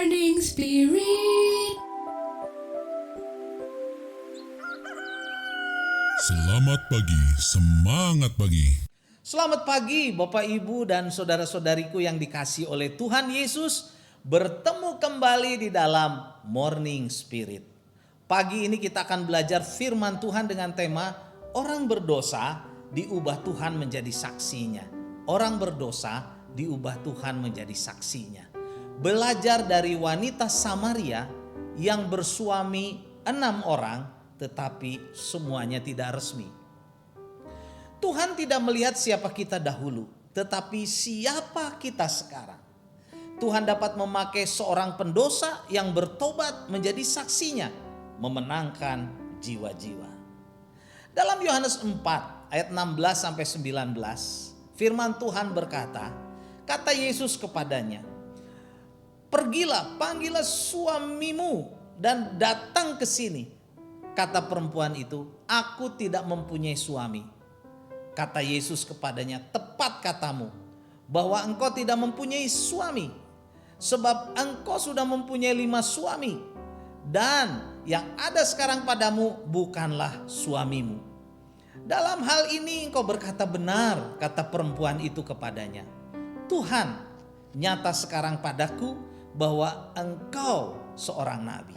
Morning Spirit. Selamat pagi, semangat pagi. Selamat pagi Bapak Ibu dan saudara-saudariku yang dikasihi oleh Tuhan Yesus. Bertemu kembali di dalam Morning Spirit. Pagi ini kita akan belajar firman Tuhan dengan tema orang berdosa diubah Tuhan menjadi saksinya. Orang berdosa diubah Tuhan menjadi saksinya. Belajar dari wanita Samaria yang bersuami 6 orang tetapi semuanya tidak resmi. Tuhan tidak melihat siapa kita dahulu, tetapi siapa kita sekarang. Tuhan dapat memakai seorang pendosa yang bertobat menjadi saksinya, memenangkan jiwa-jiwa. Dalam Yohanes 4 ayat 16 sampai 19, firman Tuhan berkata, kata Yesus kepadanya, "Pergilah, panggillah suamimu dan datang ke sini." Kata perempuan itu, "Aku tidak mempunyai suami." Kata Yesus kepadanya, "Tepat katamu, bahwa engkau tidak mempunyai suami, sebab engkau sudah mempunyai 5 suami, dan yang ada sekarang padamu bukanlah suamimu. Dalam hal ini engkau berkata benar," kata perempuan itu kepadanya. "Tuhan, nyata sekarang padaku bahwa engkau seorang nabi."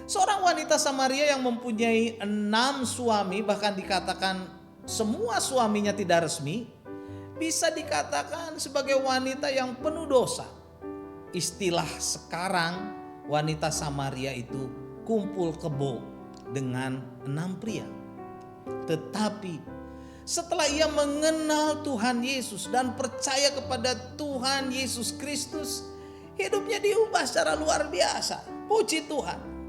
Seorang wanita Samaria yang mempunyai 6 suami, bahkan dikatakan semua suaminya tidak resmi, bisa dikatakan sebagai wanita yang penuh dosa. Istilah sekarang wanita Samaria itu kumpul kebo dengan 6 pria. Tetapi setelah ia mengenal Tuhan Yesus dan percaya kepada Tuhan Yesus Kristus, hidupnya diubah secara luar biasa. Puji Tuhan.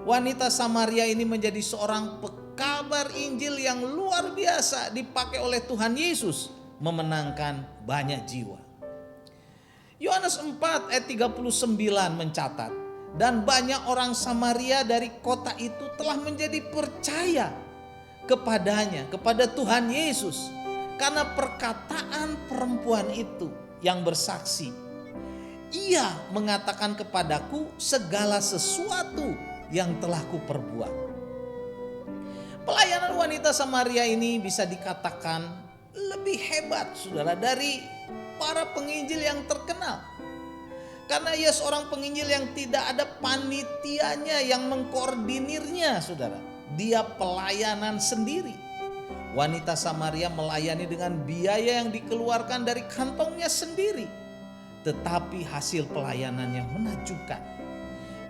Wanita Samaria ini menjadi seorang pekabar Injil yang luar biasa dipakai oleh Tuhan Yesus memenangkan banyak jiwa. Yohanes 4 ayat 39 mencatat, dan banyak orang Samaria dari kota itu telah menjadi percaya kepadanya, kepada Tuhan Yesus, karena perkataan perempuan itu yang bersaksi. Ia mengatakan kepadaku segala sesuatu yang telah kuperbuat. Pelayanan wanita Samaria ini bisa dikatakan lebih hebat, saudara, dari para penginjil yang terkenal. Karena ia seorang penginjil yang tidak ada panitianya yang mengkoordinirnya, saudara. Dia pelayanan sendiri. Wanita Samaria melayani dengan biaya yang dikeluarkan dari kantongnya sendiri. Tetapi hasil pelayanannya menakjubkan.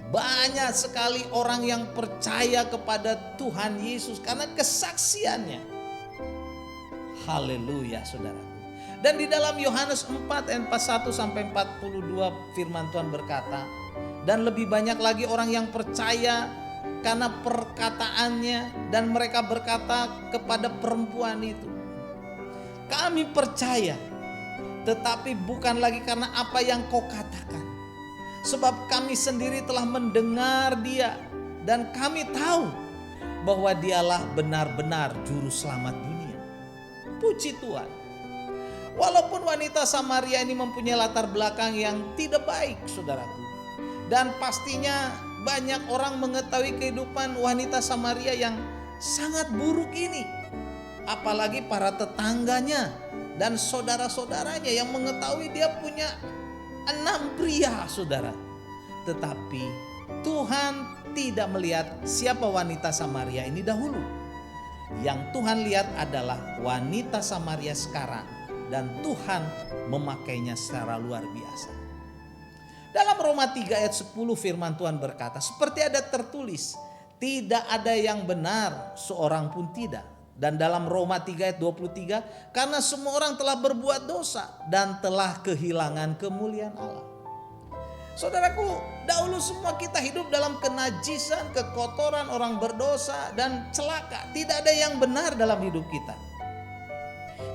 Banyak sekali orang yang percaya kepada Tuhan Yesus karena kesaksiannya. Haleluya, saudara. Dan di dalam Yohanes 4 ayat 41 sampai 42 firman Tuhan berkata, dan lebih banyak lagi orang yang percaya karena perkataannya, dan mereka berkata kepada perempuan itu, "Kami percaya, tetapi bukan lagi karena apa yang kau katakan. Sebab kami sendiri telah mendengar dia, dan kami tahu bahwa dialah benar-benar juru selamat dunia." Puji Tuhan. Walaupun wanita Samaria ini mempunyai latar belakang yang tidak baik, saudaraku, dan pastinya banyak orang mengetahui kehidupan wanita Samaria yang sangat buruk ini, apalagi para tetangganya dan saudara-saudaranya yang mengetahui dia punya 6 pria, saudara. Tetapi Tuhan tidak melihat siapa wanita Samaria ini dahulu. Yang Tuhan lihat adalah wanita Samaria sekarang, dan Tuhan memakainya secara luar biasa. Dalam Roma 3 ayat 10 firman Tuhan berkata, seperti ada tertulis, tidak ada yang benar, seorang pun tidak. Dan dalam Roma 3 ayat 23, karena semua orang telah berbuat dosa dan telah kehilangan kemuliaan Allah. Saudaraku, dahulu semua kita hidup dalam kenajisan, kekotoran, orang berdosa dan celaka. Tidak ada yang benar dalam hidup kita.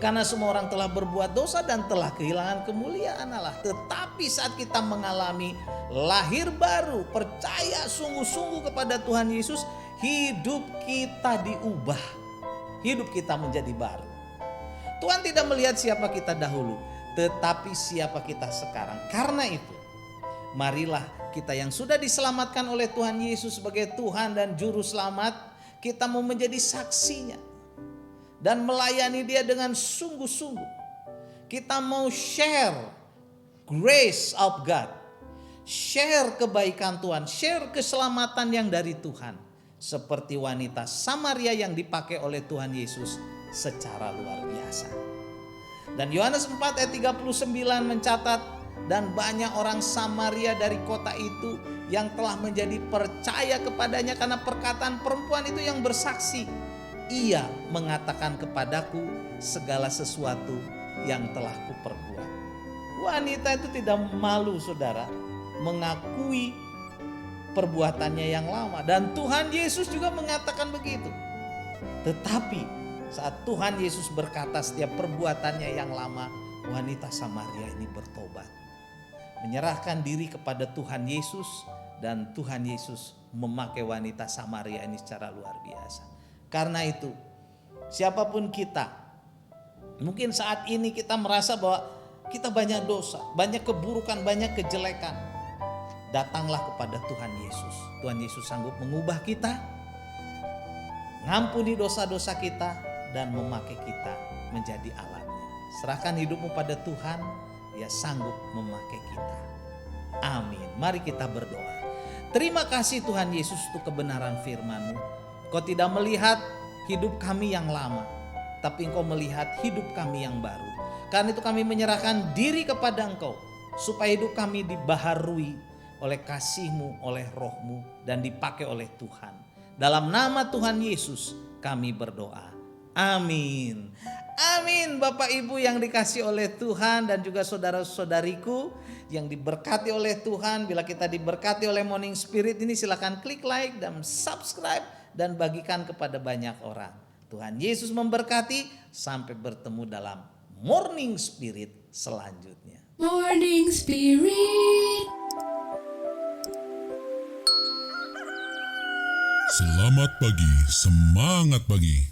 Karena semua orang telah berbuat dosa dan telah kehilangan kemuliaan Allah. Tetapi saat kita mengalami lahir baru, percaya sungguh-sungguh kepada Tuhan Yesus, hidup kita diubah. Hidup kita menjadi baru. Tuhan tidak melihat siapa kita dahulu, tetapi siapa kita sekarang. Karena itu, marilah kita yang sudah diselamatkan oleh Tuhan Yesus sebagai Tuhan dan Juru Selamat, kita mau menjadi saksinya dan melayani Dia dengan sungguh-sungguh. Kita mau share grace of God, share kebaikan Tuhan, share keselamatan yang dari Tuhan, seperti wanita Samaria yang dipakai oleh Tuhan Yesus secara luar biasa. Dan Yohanes 4 ayat 39 mencatat, dan banyak orang Samaria dari kota itu yang telah menjadi percaya kepadanya karena perkataan perempuan itu yang bersaksi. Ia mengatakan kepadaku segala sesuatu yang telah kuperbuat. Wanita itu tidak malu, saudara, mengakui perbuatannya yang lama. Dan Tuhan Yesus juga mengatakan begitu. Tetapi saat Tuhan Yesus berkata setiap perbuatannya yang lama, wanita Samaria ini bertobat, menyerahkan diri kepada Tuhan Yesus, dan Tuhan Yesus memakai wanita Samaria ini secara luar biasa. Karena itu, siapapun kita, mungkin saat ini kita merasa bahwa kita banyak dosa, banyak keburukan, banyak kejelekan. Datanglah kepada Tuhan Yesus. Tuhan Yesus sanggup mengubah kita, ngampuni dosa-dosa kita, dan memakai kita menjadi alatnya. Serahkan hidupmu pada Tuhan, Dia sanggup memakai kita. Amin. Mari kita berdoa. Terima kasih Tuhan Yesus untuk kebenaran firman-Mu. Kau tidak melihat hidup kami yang lama, tapi Engkau melihat hidup kami yang baru. Karena itu kami menyerahkan diri kepada Engkau, supaya hidup kami dibaharui oleh kasih-Mu, oleh Roh-Mu, dan dipakai oleh Tuhan. Dalam nama Tuhan Yesus kami berdoa. Amin. Amin. Bapak Ibu yang dikasih oleh Tuhan, dan juga saudara-saudariku yang diberkati oleh Tuhan. Bila kita diberkati oleh Morning Spirit ini, silakan klik like dan subscribe dan bagikan kepada banyak orang. Tuhan Yesus memberkati. Sampai bertemu dalam Morning Spirit selanjutnya. Morning Spirit. Selamat pagi, semangat pagi.